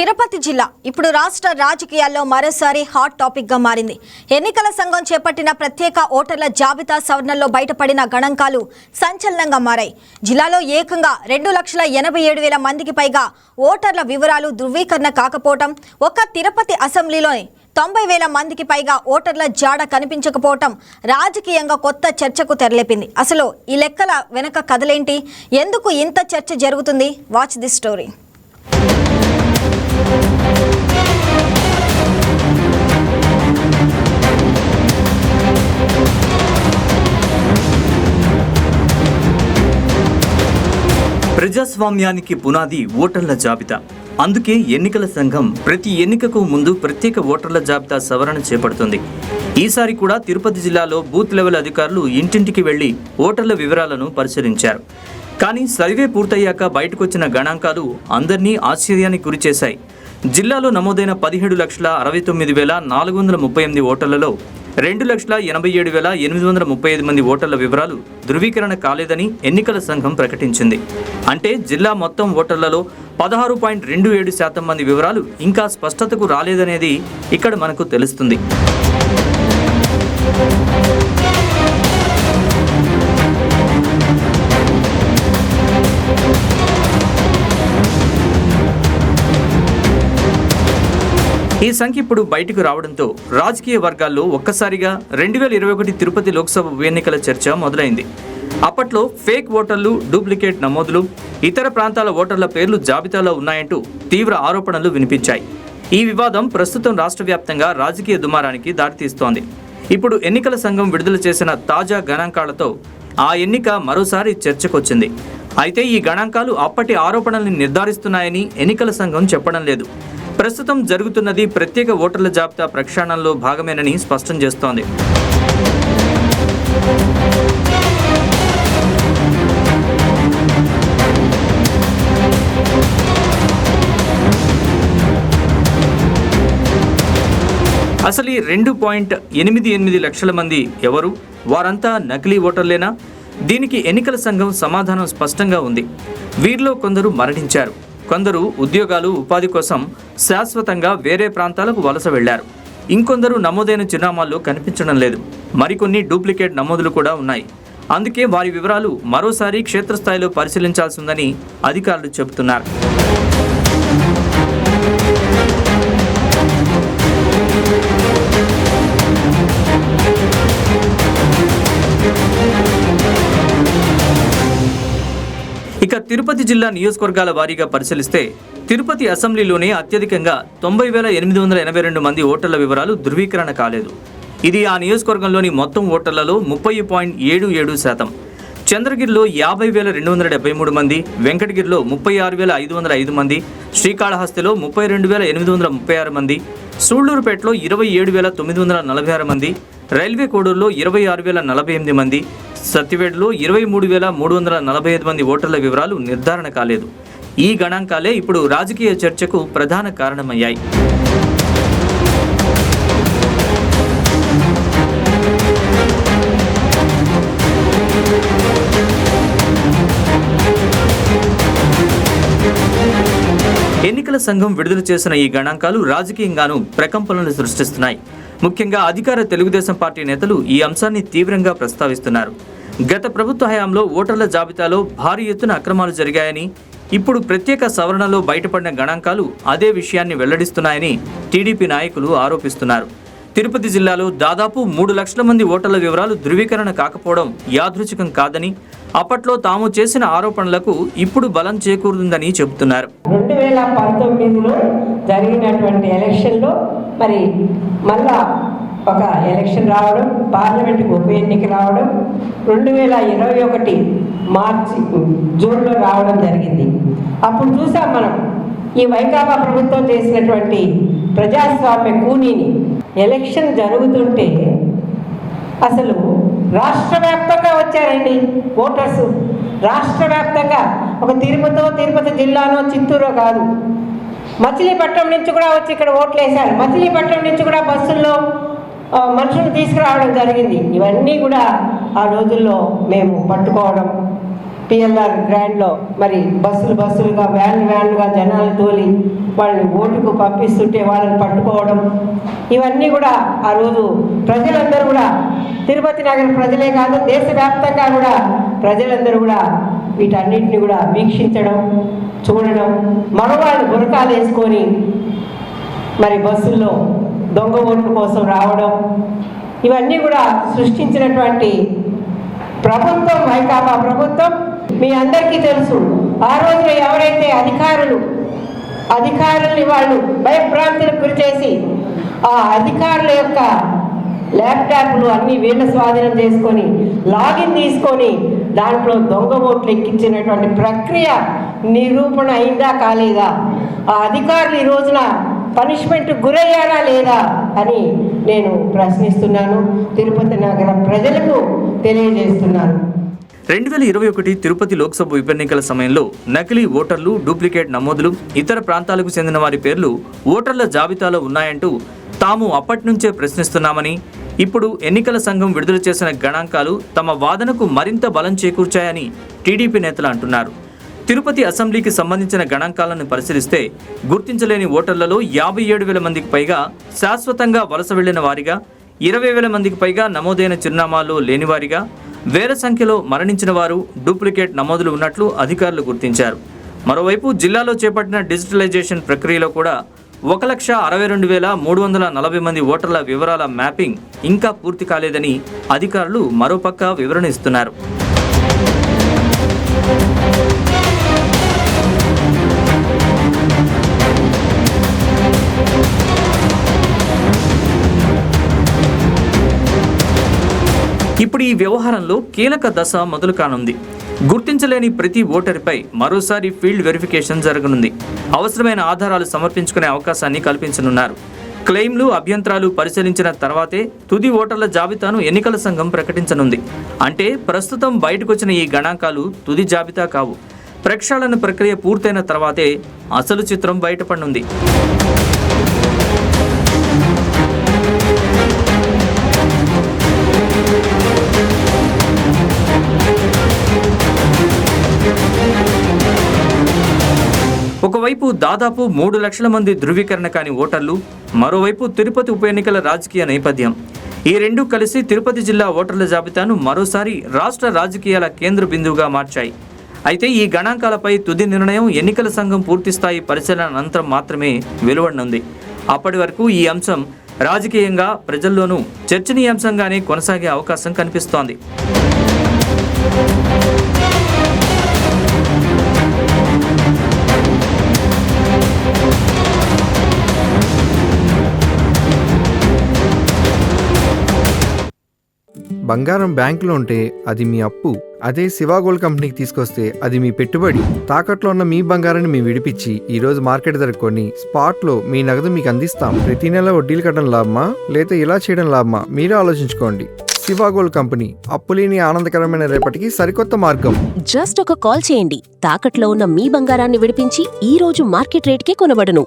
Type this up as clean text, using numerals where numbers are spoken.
తిరుపతి జిల్లా ఇప్పుడు రాష్ట్ర రాజకీయాల్లో మరోసారి హాట్ టాపిక్ గా మారింది. ఎన్నికల సంఘం చేపట్టిన ప్రత్యేక ఓటర్ల జాబితా సవరణలో బయటపడిన గణాంకాలు సంచలనంగా మారాయి. జిల్లాలో ఏకంగా 2,87,000 మందికి పైగా ఓటర్ల వివరాలు ధృవీకరణ కాకపోవటం, ఒక్క తిరుపతి అసెంబ్లీలోనే 90,000 మందికి పైగా ఓటర్ల జాడ కనిపించకపోవటం రాజకీయంగా కొత్త చర్చకు తెరలేపింది. అసలు ఈ లెక్కల వెనక కథలేంటి? ఎందుకు ఇంత చర్చ జరుగుతుంది? Watch this story. ప్రజాస్వామ్యానికి పునాది ఓటర్ల జాబితా. అందుకే ఎన్నికల సంఘం ప్రతి ఎన్నికకు ముందు ప్రత్యేక ఓటర్ల జాబితా సవరణ చేపడుతుంది. ఈసారి కూడా తిరుపతి జిల్లాలో బూత్ లెవెల్ అధికారులు ఇంటింటికి వెళ్లి ఓటర్ల వివరాలను పరిశీలించారు. కానీ సర్వే పూర్తయ్యాక బయటకొచ్చిన గణాంకాలు అందరినీ ఆశ్చర్యానికి గురిచేశాయి. జిల్లాలో నమోదైన 17,69,438 ఓటర్లలో 2,87,835 మంది ఓటర్ల వివరాలు ధృవీకరణ కాలేదని ఎన్నికల సంఘం ప్రకటించింది. అంటే జిల్లా మొత్తం ఓటర్లలో 16.27% మంది వివరాలు ఇంకా స్పష్టతకు రాలేదనేది ఇక్కడ మనకు తెలుస్తుంది. ఈ సంఖ్య ఇప్పుడు బయటకు రావడంతో రాజకీయ వర్గాల్లో ఒక్కసారిగా 2021 తిరుపతి లోక్సభ ఎన్నికల చర్చ మొదలైంది. అప్పట్లో ఫేక్ ఓటర్లు, డూప్లికేట్ నమోదులు, ఇతర ప్రాంతాల ఓటర్ల పేర్లు జాబితాలో ఉన్నాయంటూ తీవ్ర ఆరోపణలు వినిపించాయి. ఈ వివాదం ప్రస్తుతం రాష్ట్ర వ్యాప్తంగా రాజకీయ దుమారానికి దారితీస్తోంది. ఇప్పుడు ఎన్నికల సంఘం విడుదల చేసిన తాజా గణాంకాలతో ఆ ఎన్నిక మరోసారి చర్చకొచ్చింది. అయితే ఈ గణాంకాలు అప్పటి ఆరోపణల్ని నిర్ధారిస్తున్నాయని ఎన్నికల సంఘం చెప్పడం లేదు. ప్రస్తుతం జరుగుతున్నది ప్రత్యేక ఓటర్ల జాబితా ప్రక్షాళనలో భాగమేనని స్పష్టం చేస్తోంది. అసలు ఈ 2.88 లక్షల మంది ఎవరు? వారంతా నకిలీ ఓటర్లేనా? దీనికి ఎన్నికల సంఘం సమాధానం స్పష్టంగా ఉంది. వీరిలో కొందరు మరణించారు, కొందరు ఉద్యోగాలు, ఉపాధి కోసం శాశ్వతంగా వేరే ప్రాంతాలకు వలస వెళ్లారు, ఇంకొందరు నమోదైన చిరునామాల్లో కనిపించడం లేదు, మరికొన్ని డూప్లికేట్ నమోదులు కూడా ఉన్నాయి. అందుకే వారి వివరాలు మరోసారి క్షేత్రస్థాయిలో పరిశీలించాల్సి ఉందని అధికారులు చెబుతున్నారు. ఇక తిరుపతి జిల్లా నియోజకవర్గాల వారీగా పరిశీలిస్తే తిరుపతి అసెంబ్లీలోనే అత్యధికంగా 90,882 మంది ఓటర్ల వివరాలు ధృవీకరణ కాలేదు. ఇది ఆ నియోజకవర్గంలోని మొత్తం ఓటర్లలో 30.77%. చంద్రగిరిలో 50,273 మంది, వెంకటగిరిలో 36,505 మంది, శ్రీకాళహస్తిలో 32,836 మంది, సూళ్లూరుపేటలో 27,946 మంది, రైల్వే కోడూరులో 26,048 మంది, సత్యవేడులో 23,345 మంది ఓటర్ల వివరాలు నిర్ధారణ కాలేదు. ఈ గణాంకాలే ఇప్పుడు రాజకీయ చర్చకు ప్రధాన కారణమయ్యాయి. ఎన్నికల సంఘం విడుదల చేసిన ఈ గణాంకాలు రాజకీయంగానూ ప్రకంపనలు సృష్టిస్తున్నాయి. ముఖ్యంగా అధికార తెలుగుదేశం పార్టీ నేతలు ఈ అంశాన్ని తీవ్రంగా ప్రస్తావిస్తున్నారు. గత ప్రభుత్వ హయాంలో ఓటర్ల జాబితాలో భారీ ఎత్తున అక్రమాలు జరిగాయని, ఇప్పుడు ప్రత్యేక సవరణలో బయటపడిన గణాంకాలు అదే విషయాన్ని వెల్లడిస్తున్నాయని టీడీపీ నాయకులు ఆరోపిస్తున్నారు. తిరుపతి జిల్లాలో దాదాపు 3 లక్షల మంది ఓటర్ల వివరాలు ధృవీకరణ కాకపోవడం యాదృచ్ఛికం కాదని, అప్పట్లో తాము చేసిన ఆరోపణలకు ఇప్పుడు బలం చేకూరుతుందని చెబుతున్నారు. 2019లో జరిగినటువంటి ఎలక్షన్లో మరి మళ్ళా ఒక ఎలక్షన్ రావడం, పార్లమెంటుకు ఉప ఎన్నిక రావడం, 2021 జూన్లో రావడం జరిగింది. అప్పుడు చూసాం మనం ఈ వైకాపా ప్రభుత్వం చేసినటువంటి ప్రజాస్వామ్య కూనీని. ఎలక్షన్ జరుగుతుంటే అసలు రాష్ట్ర వ్యాప్తంగా వచ్చారండి ఓటర్స్. రాష్ట్ర వ్యాప్తంగా ఒక తిరుపతి జిల్లానో చిత్తూరో కాదు, మచిలీపట్నం నుంచి కూడా వచ్చి ఇక్కడ ఓట్లు వేశారు. మచిలీపట్నం నుంచి కూడా బస్సుల్లో మనుషులు తీసుకురావడం జరిగింది. ఇవన్నీ కూడా ఆ రోజుల్లో మేము పట్టుకోవడం, పిఎల్ఆర్ గ్రాండ్లో మరి బస్సులుగా వ్యాన్లుగా జనాలు తోలి వాళ్ళని ఓటుకు పంపిస్తుంటే వాళ్ళని పట్టుకోవడం, ఇవన్నీ కూడా ఆ రోజు ప్రజలందరూ కూడా, తిరుపతి నగర ప్రజలే కాదు దేశవ్యాప్తంగా కూడా ప్రజలందరూ కూడా వీటన్నిటిని కూడా వీక్షించడం, చూడడం, మగవాళ్ళు బురకాలు వేసుకొని మరి బస్సుల్లో దొంగ ఓట్ల కోసం రావడం, ఇవన్నీ కూడా సృష్టించినటువంటి ప్రభుత్వం వైకాపా ప్రభుత్వం. మీ అందరికీ తెలుసు, ఆ రోజున ఎవరైతే అధికారుల్ని వాళ్ళు భయభ్రాంతులకు గురి చేసి ఆ అధికారుల యొక్క ల్యాప్టాప్లు అన్నీ వీళ్ళ స్వాధీనం చేసుకొని లాగిన్ తీసుకొని దాంట్లో దొంగ ఓట్లు ఎక్కించినటువంటి ప్రక్రియ నిరూపణ అయిందా కాలేదా, ఆ అధికారులు ఈ రోజున పనిష్మెంట్ గురయ్యారా లేదా అని నేను ప్రశ్నిస్తున్నాను, తిరుపతి నగర ప్రజలకు తెలియజేస్తున్నాను. 2021 తిరుపతి లోక్సభ ఉప ఎన్నికల సమయంలో నకిలీ ఓటర్లు, డూప్లికేట్ నమోదులు, ఇతర ప్రాంతాలకు చెందిన వారి పేర్లు ఓటర్ల జాబితాలో ఉన్నాయంటూ తాము అప్పటి నుంచే ప్రశ్నిస్తున్నామని, ఇప్పుడు ఎన్నికల సంఘం విడుదల చేసిన గణాంకాలు తమ వాదనకు మరింత బలం చేకూర్చాయని టీడీపీ నేతలు అంటున్నారు. తిరుపతి అసెంబ్లీకి సంబంధించిన గణాంకాలను పరిశీలిస్తే గుర్తించలేని ఓటర్లలో 57,000 మందికి పైగా శాశ్వతంగా వలస వెళ్లిన వారిగా, 20,000 మందికి పైగా నమోదైన చిరునామాల్లో లేనివారిగా, వేల సంఖ్యలో మరణించిన వారు, డూప్లికేట్ నమోదులు ఉన్నట్లు అధికారులు గుర్తించారు. మరోవైపు జిల్లాలో చేపట్టిన డిజిటలైజేషన్ ప్రక్రియలో కూడా 1,62,340 మంది ఓటర్ల వివరాల మ్యాపింగ్ ఇంకా పూర్తి కాలేదని అధికారులు మరోపక్క వివరణ ఇస్తున్నారు. ఇప్పుడు ఈ వ్యవహారంలో కీలక దశ మొదలు కానుంది. గుర్తించలేని ప్రతి ఓటరుపై మరోసారి ఫీల్డ్ వెరిఫికేషన్ జరగనుంది. అవసరమైన ఆధారాలు సమర్పించుకునే అవకాశాన్ని కల్పించనున్నారు. క్లెయిమ్లు, అభ్యంతరాలు పరిశీలించిన తర్వాతే తుది ఓటర్ల జాబితాను ఎన్నికల సంఘం ప్రకటించనుంది. అంటే ప్రస్తుతం బయటకొచ్చిన ఈ గణాంకాలు తుది జాబితా కావు. ప్రక్షాళన ప్రక్రియ పూర్తయిన తర్వాతే అసలు చిత్రం బయటపడనుంది. ఒకవైపు దాదాపు 3 లక్షల మంది ధృవీకరణ కాని ఓటర్లు, మరోవైపు తిరుపతి ఉప ఎన్నికల రాజకీయ నేపథ్యం, ఈ రెండూ కలిసి తిరుపతి జిల్లా ఓటర్ల జాబితాను మరోసారి రాష్ట్ర రాజకీయాల కేంద్ర బిందువుగా మార్చాయి. అయితే ఈ గణాంకాలపై తుది నిర్ణయం ఎన్నికల సంఘం పూర్తిస్థాయి పరిశీలన అనంతరం మాత్రమే వెలువడనుంది. అప్పటి వరకు ఈ అంశం రాజకీయంగా ప్రజల్లోనూ చర్చనీయాంశంగానే కొనసాగే అవకాశం కనిపిస్తోంది. బంగారం బ్యాంకులో ఉంటే అది మీ అప్పు, అదే శివ గోల్డ్ కంపెనీకి తీసుకొస్తే అది మీ పెట్టుబడి. తాకట్లో ఉన్న మీ బంగారాన్ని మేము విడిపించి ఈ రోజు మార్కెట్ ధర కొని స్పాట్లో మీ నగదు మీకు అందిస్తాం. ప్రతి నెల వడ్డీలు కట్టడం లాభమా లేదా ఇలా చేయడం లాభమా మీరే ఆలోచించుకోండి. శివ గోల్డ్ కంపెనీ, అప్పులేని ఆనందకరమైన రేపటికి సరికొత్త మార్గం. జస్ట్ ఒక కాల్ చేయండి. తాకట్లో ఉన్న మీ బంగారాన్ని విడిపించి ఈ రోజు మార్కెట్ రేట్కే కొనబడును.